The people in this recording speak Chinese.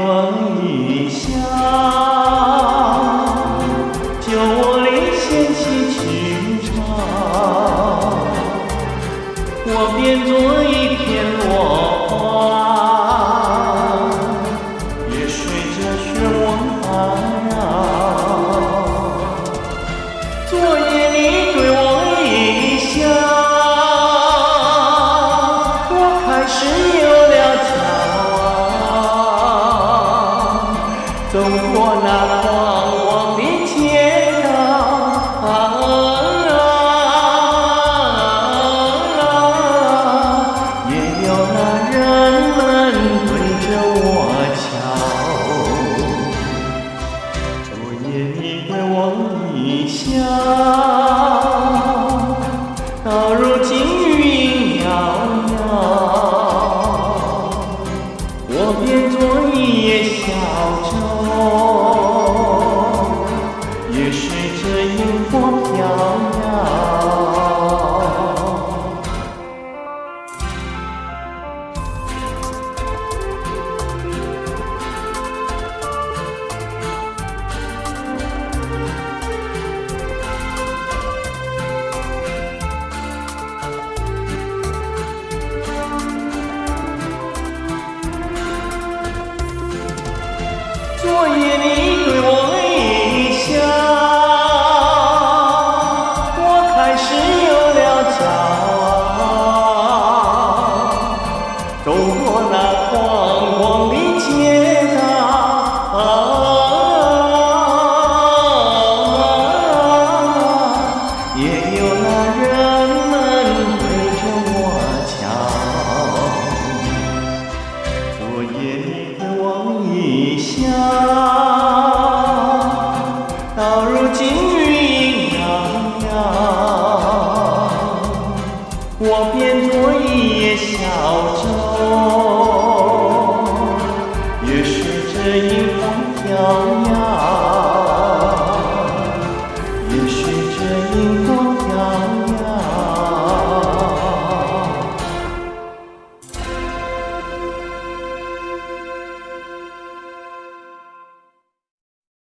我一笑，酒窝里掀起曲潮，我变作一片落花，也随着漩涡打扰。昨夜你对我一笑，我开始有了骄傲，走过那狂妄的街道，也有那人们对着我瞧。昨夜你对我一笑，到如今云遥遥，我变作一叶小舟，也随着萤火飘摇。昨夜你对我一笑，我开始有了骄傲，走过那狂妄的街道，也有那人们对着我瞧。昨夜你对我一笑，到如今云遥遥，我变作一叶小舟，也随着迎风飘摇。